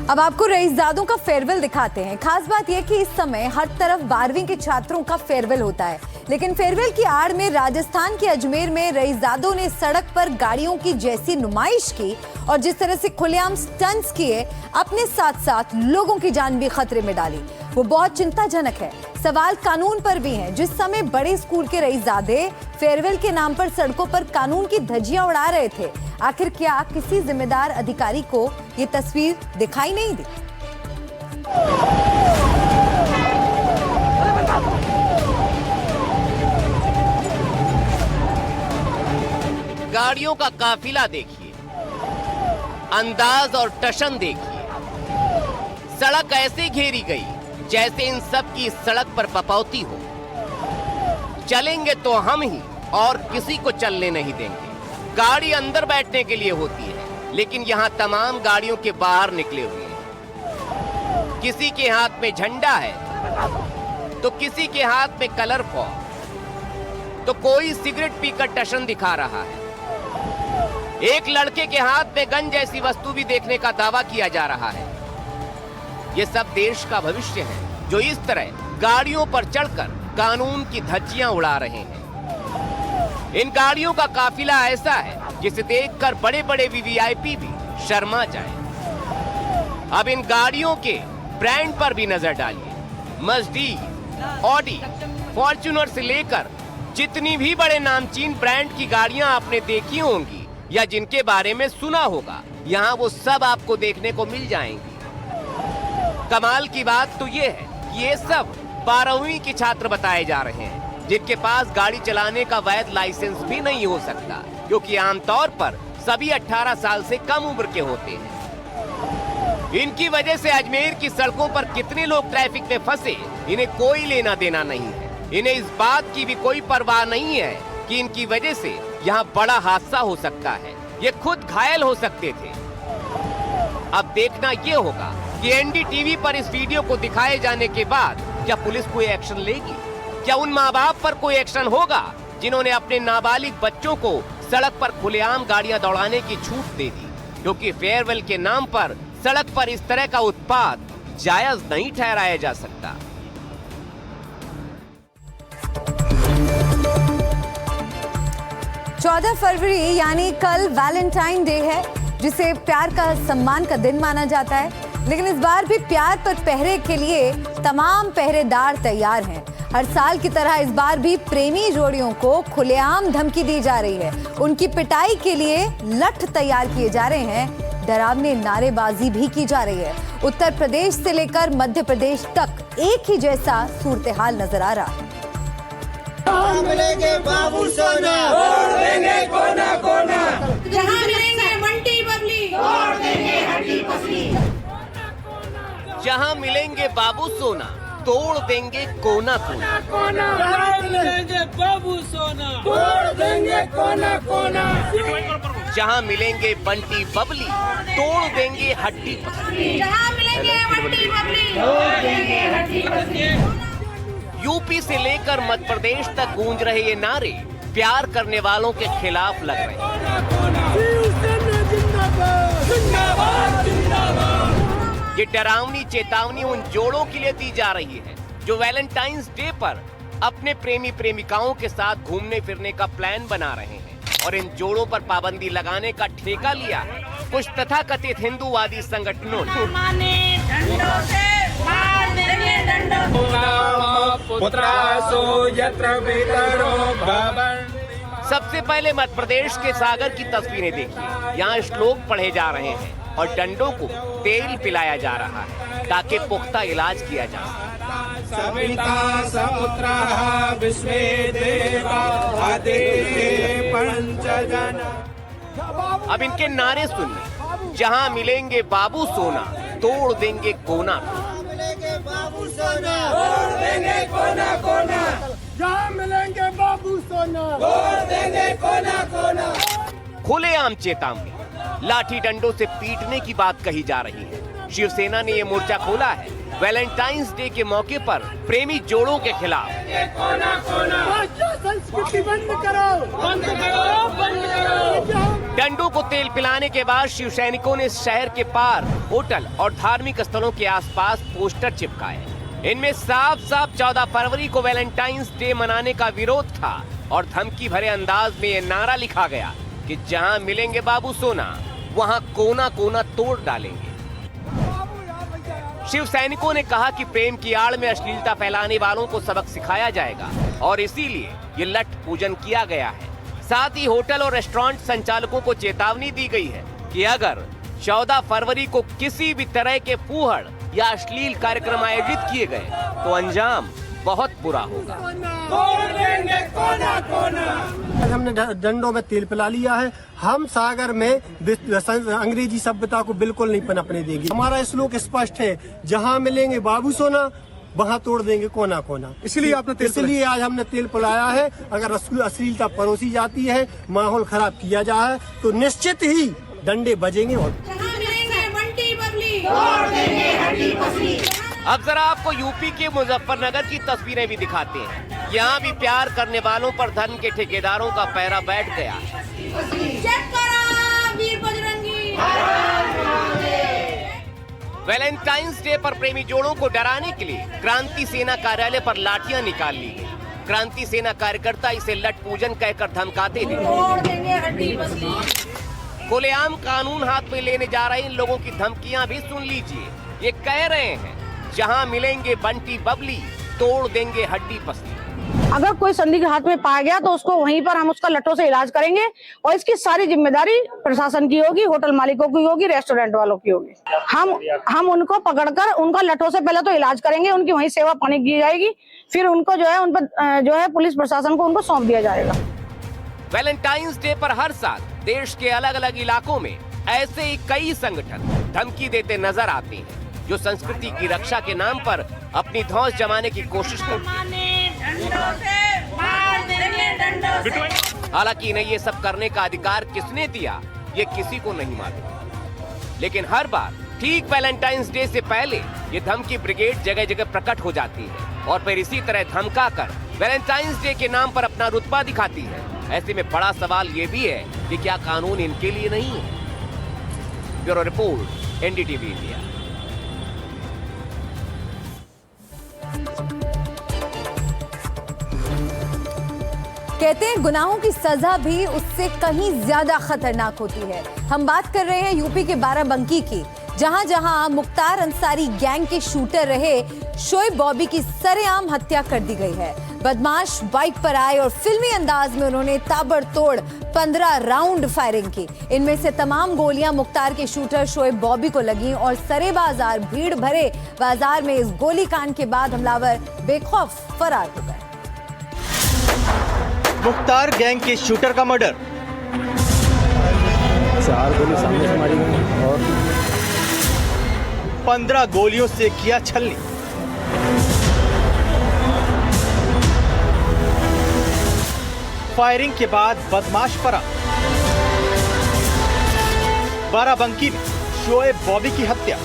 अब आपको रईसजादों का फेयरवेल दिखाते हैं। खास बात यह कि इस समय हर तरफ 12वीं के छात्रों का फेयरवेल होता है, लेकिन फेयरवेल की आड़ में राजस्थान के अजमेर में रईसजादों ने सड़क पर गाड़ियों की जैसी नुमाइश की और जिस तरह से खुलेआम स्टंट्स किए, अपने साथ साथ लोगों की जान भी खतरे में डाली, वो बहुत चिंताजनक है। सवाल कानून पर भी हैं। जिस समय बड़े स्कूल के रईसजादे फेयरवेल के नाम पर सड़कों पर कानून की धज्जियां उड़ा रहे थे, आखिर क्या किसी जिम्मेदार अधिकारी को ये तस्वीर दिखाई नहीं दी? गाड़ियों का काफिला देखिए, अंदाज और टशन देखिए। सड़क ऐसे घेरी गई जैसे इन सब की सड़क पर पपौती हो। चलेंगे तो हम ही और किसी को चलने नहीं देंगे। गाड़ी अंदर बैठने के लिए होती है, लेकिन यहाँ तमाम गाड़ियों के बाहर निकले हुए हैं। किसी के हाथ में झंडा है तो किसी के हाथ में कलर फॉग, तो कोई सिगरेट पीकर टशन दिखा रहा है। एक लड़के के हाथ में गन जैसी वस्तु भी देखने का दावा किया जा रहा है। ये सब देश का भविष्य है जो इस तरह गाड़ियों पर चढ़कर कानून की धज्जियां उड़ा रहे हैं। इन गाड़ियों का काफिला ऐसा है जिसे देखकर बड़े बड़े वीवीआईपी भी शर्मा जाएं। अब इन गाड़ियों के ब्रांड पर भी नजर डालिए। मर्सिडीज, ऑडी, फॉर्च्यूनर से लेकर जितनी भी बड़े नामचीन ब्रांड की गाड़ियां आपने देखी होंगी या जिनके बारे में सुना होगा, यहाँ वो सब आपको देखने को मिल जाएंगी। कमाल की बात तो ये है कि ये सब 12वीं के छात्र बताए जा रहे हैं, जिनके पास गाड़ी चलाने का वैध लाइसेंस भी नहीं हो सकता, क्योंकि आमतौर पर सभी 18 साल से कम उम्र के होते हैं। इनकी वजह से अजमेर की सड़कों पर कितने लोग ट्रैफिक में फंसे, इन्हें कोई लेना देना नहीं है। इन्हें इस बात की भी कोई परवाह नहीं है कि इनकी वजह से यहाँ बड़ा हादसा हो सकता है। ये खुद घायल हो सकते थे। अब देखना ये होगा कि एनडीटीवी पर इस वीडियो को दिखाए जाने के बाद क्या पुलिस कोई एक्शन लेगी? क्या उन माँ बाप पर कोई एक्शन होगा जिन्होंने अपने नाबालिग बच्चों को सड़क पर खुलेआम गाड़ियां दौड़ाने की छूट दे दी? क्योंकि फेयरवेल के नाम पर सड़क पर इस तरह का उत्पात जायज नहीं ठहराया जा सकता। 14 फरवरी यानी कल वैलेंटाइन डे है, जिसे प्यार का सम्मान का दिन माना जाता है। लेकिन इस बार भी प्यार पर पहरे के लिए तमाम पहरेदार तैयार हैं। हर साल की तरह इस बार भी प्रेमी जोड़ियों को खुलेआम धमकी दी जा रही है। उनकी पिटाई के लिए लठ तैयार किए जा रहे हैं। डरावनी नारेबाजी भी की जा रही है। उत्तर प्रदेश से लेकर मध्य प्रदेश तक एक ही जैसा सूरत हाल नजर आ रहा है। मिलेंगे बाबू सोना, तोड़ देंगे कोना कोना। जहाँ मिलेंगे बंटी बबली, तोड़ देंगे हड्डी पसली। जहाँ मिलेंगे बाबू सोना, तोड़ देंगे कोना कोना। जहाँ मिलेंगे बाबू सोना, तोड़ देंगे कोना कोना। जहाँ मिलेंगे बंटी बबली, तोड़ देंगे हड्डी पसली। जहाँ मिलेंगे बंटी बबली, तोड़ देंगे हड्डी पसली। यूपी से लेकर मध्य प्रदेश तक गूंज रहे ये नारे प्यार करने वालों के खिलाफ लग रहे हैं। ये डरावनी चेतावनी उन जोड़ों के लिए दी जा रही है जो वैलेंटाइंस डे पर अपने प्रेमी प्रेमिकाओं के साथ घूमने फिरने का प्लान बना रहे हैं और इन जोड़ों पर पाबंदी लगाने का ठेका लिया है कुछ तथाकथित हिंदूवादी संगठनों ने। सबसे पहले मध्य प्रदेश के सागर की तस्वीरें देखिए। यहाँ श्लोक पढ़े जा रहे हैं और डंडों को तेल पिलाया जा रहा है ताकि पुख्ता इलाज किया जा सके। अब इनके नारे सुनिए। जहाँ मिलेंगे बाबू सोना, तोड़ देंगे कोना। बाबू सोना, तोड़ देंगे कोना कोना। जहाँ मिलेंगे बाबू सोना, तोड़ देंगे कोना कोना। खुलेआम चेतावनी, लाठी डंडों से पीटने की बात कही जा रही है। शिवसेना ने ये मोर्चा खोला है वैलेंटाइंस डे के मौके पर प्रेमी जोड़ों के खिलाफ संस्कृति बंद करो, बंद करो, बंद करो। डंडों को तेल पिलाने के बाद शिव सैनिकों ने शहर के पार होटल और धार्मिक स्थलों के आसपास पोस्टर चिपकाए। इनमें साफ साफ 14 फरवरी को वैलेंटाइंस डे मनाने का विरोध था और धमकी भरे अंदाज में ये नारा लिखा गया कि जहां मिलेंगे बाबू सोना वहां कोना कोना तोड़ डालेंगे। शिव सैनिकों ने कहा कि प्रेम की आड़ में अश्लीलता फैलाने वालों को सबक सिखाया जाएगा और इसीलिए ये लठ पूजन किया गया है। साथ ही होटल और रेस्टोरेंट संचालकों को चेतावनी दी गई है कि अगर 14 फरवरी को किसी भी तरह के फूहड़ या अश्लील कार्यक्रम आयोजित किए गए तो अंजाम बहुत बुरा होगा। आज हमने डंडों में तेल पिला लिया है। हम सागर में अंग्रेजी सभ्यता को बिल्कुल नहीं पनपने देंगे। हमारा श्लोक स्पष्ट है, जहाँ मिलेंगे बाबू सोना वहाँ तोड़ देंगे कोना कोना। इसलिए आज हमने तेल पिलाया है। अगर अश्लीलता परोसी जाती है, माहौल खराब किया जाए तो निश्चित ही डंडे बजेंगे। और जहाँ मिलेंगे बंटी बबली, तोड़ देंगे हड्डी पसली। अब जरा आपको यूपी के मुजफ्फरनगर की तस्वीरें भी दिखाते हैं। यहाँ भी प्यार करने वालों पर धन के ठेकेदारों का पहरा बैठ गया। चेक करो वीर बजरंगी। वैलेंटाइंस डे पर प्रेमी जोड़ों को डराने के लिए क्रांति सेना कार्यालय पर लाठियां निकाल ली गई। क्रांति सेना कार्यकर्ता इसे लठ पूजन कहकर धमकाते थे। तोड़ देंगे हड्डी पसली। खुलेआम कानून हाथ में लेने जा रहे इन लोगों की धमकियां भी सुन लीजिए। ये कह रहे हैं, जहां मिलेंगे बंटी बबली तोड़ देंगे हड्डी पसली। अगर कोई संदिग्ध हाथ में पाया गया तो उसको वहीं पर हम उसका लठों से इलाज करेंगे और इसकी सारी जिम्मेदारी प्रशासन की होगी, होटल मालिकों की होगी, रेस्टोरेंट वालों की होगी। हम उनको पकड़कर उनका लठों से पहले तो इलाज करेंगे, उनकी वहीं सेवा पानी की जाएगी, फिर उनको जो है उन पर पुलिस प्रशासन को उनको सौंप दिया जाएगा। वैलेंटाइंस डे पर हर साल देश के अलग अलग इलाकों में ऐसे ही कई संगठन धमकी देते नजर आते हैं जो संस्कृति की रक्षा के नाम पर अपनी धौंस जमाने की कोशिश करते हैं। हालांकि इन्हें ये सब करने का अधिकार किसने दिया ये किसी को नहीं मालूम, लेकिन हर बार ठीक वैलेंटाइंस डे से पहले ये धमकी ब्रिगेड जगह जगह प्रकट हो जाती है और फिर इसी तरह धमका कर वैलेंटाइंस डे के नाम पर अपना रुतबा दिखाती है। ऐसे में बड़ा सवाल ये भी है कि क्या कानून इनके लिए नहीं है। Bureau report, NDTV India. कहते हैं गुनाहों की सजा भी उससे कहीं ज्यादा खतरनाक होती है। हम बात कर रहे हैं यूपी के बाराबंकी की, जहां जहां मुख्तार अंसारी गैंग के शूटर रहे शोएब बॉबी की सरेआम हत्या कर दी गई है। बदमाश बाइक पर आए और फिल्मी अंदाज में उन्होंने ताबड़तोड़ 15 राउंड फायरिंग की। इनमें से तमाम गोलियां मुख्तार के शूटर शोएब बॉबी को लगीं और सरे बाजार, भीड़ भरे बाजार में इस गोलीकांड के बाद हमलावर बेखौफ फरार हो गए। मुख्तार गैंग के शूटर का मर्डर। 4 गोली सामने से मारी गई और 15 गोलियों से किया छलनी। फायरिंग के बाद बदमाश फरार। बाराबंकी में शोएब बॉबी की हत्या।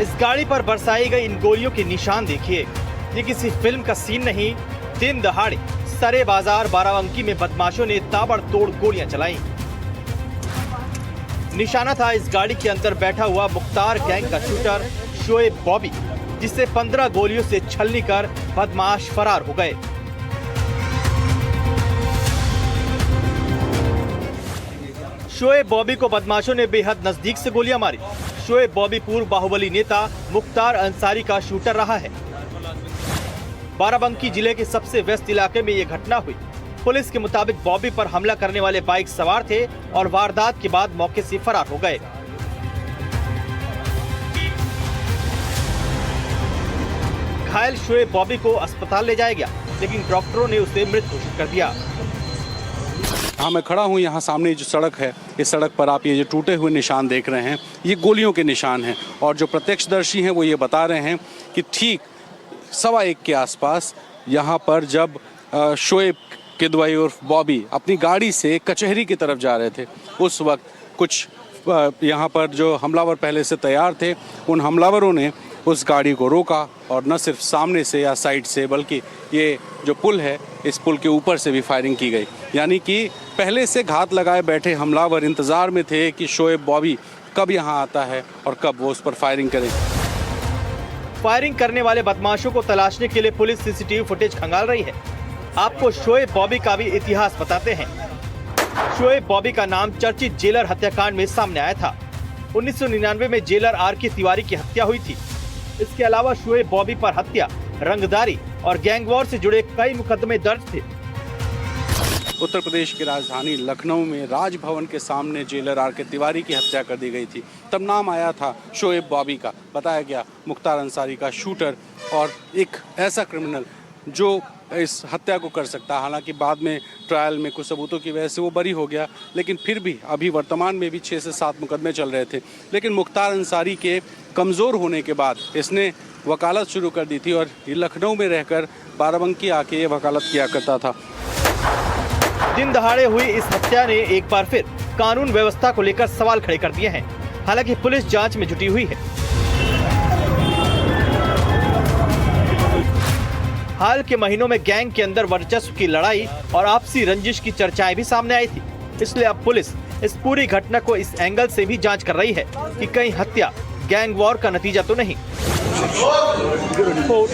इस गाड़ी पर बरसाई गई इन गोलियों के निशान देखिए। ये किसी फिल्म का सीन नहीं, दिन दहाड़े सरे बाजार बाराबंकी में बदमाशों ने ताबड़तोड़ गोलियां चलाई। निशाना था इस गाड़ी के अंदर बैठा हुआ मुख्तार गैंग का शूटर शोएब बॉबी, जिससे 15 गोलियों से छलनी कर बदमाश फरार हो गए। शोएब बॉबी को बदमाशों ने बेहद नजदीक से गोलियां मारी। शोएब बॉबी पूर्व बाहुबली नेता मुख्तार अंसारी का शूटर रहा है। बाराबंकी जिले के सबसे व्यस्त इलाके में ये घटना हुई। पुलिस के मुताबिक बॉबी पर हमला करने वाले बाइक सवार थे और वारदात के बाद मौके से फरार हो गए। घायल शोएब बॉबी को अस्पताल ले जाया गया, लेकिन डॉक्टरों ने उसे मृत घोषित कर दिया। हाँ, मैं खड़ा हूँ यहाँ सामने जो सड़क है, इस सड़क पर आप ये जो टूटे हुए निशान देख रहे हैं, ये गोलियों के निशान हैं। और जो प्रत्यक्षदर्शी हैं वो ये बता रहे हैं कि ठीक 1:15 के आसपास यहाँ पर जब शोएब किदवई उर्फ बॉबी अपनी गाड़ी से कचहरी की तरफ जा रहे थे, उस वक्त कुछ यहाँ पर जो हमलावर पहले से तैयार थे, उन हमलावरों ने उस गाड़ी को रोका और न सिर्फ सामने से या साइड से, बल्कि ये जो पुल है, इस पुल के ऊपर से भी फायरिंग की गई। यानी कि पहले से घात लगाए बैठे हमलावर इंतज़ार में थे कि शोएब बॉबी कब यहाँ आता है और कब वो उस पर फायरिंग करे। फायरिंग करने वाले बदमाशों को तलाशने के लिए पुलिस सीसीटीवी फुटेज खंगाल रही है। आपको शोएब बॉबी का भी इतिहास बताते हैं। शोएब बॉबी का नाम चर्चित जेलर हत्याकांड में सामने आया था। 1999 में जेलर आर.के. तिवारी की हत्या हुई थी। इसके अलावा शोएब बॉबी पर हत्या, रंगदारी और गैंगवॉर से जुड़े कई मुकदमे दर्ज थे। उत्तर प्रदेश की राजधानी लखनऊ में राजभवन के सामने जेलर आर.के. तिवारी की हत्या कर दी गई थी। तब नाम आया था शोएब बॉबी का। बताया गया मुख्तार अंसारी का शूटर और एक ऐसा क्रिमिनल जो इस हत्या को कर सकता। हालांकि बाद में ट्रायल में कुछ सबूतों की वजह से वो बरी हो गया, लेकिन फिर भी अभी वर्तमान में भी 6 से 7 मुकदमे चल रहे थे। लेकिन मुख्तार अंसारी के कमज़ोर होने के बाद इसने वकालत शुरू कर दी थी और ये लखनऊ में रहकर बाराबंकी आके ये वकालत किया करता था। दिन दहाड़े हुई इस हत्या ने एक बार फिर कानून व्यवस्था को लेकर सवाल खड़े कर दिए हैं। हालांकि पुलिस जांच में जुटी हुई है। हाल के महीनों में गैंग के अंदर वर्चस्व की लड़ाई और आपसी रंजिश की चर्चाएं भी सामने आई थी। इसलिए अब पुलिस इस पूरी घटना को इस एंगल से भी जांच कर रही है कि कहीं हत्या गैंग वॉर का नतीजा तो नहीं। रिपोर्ट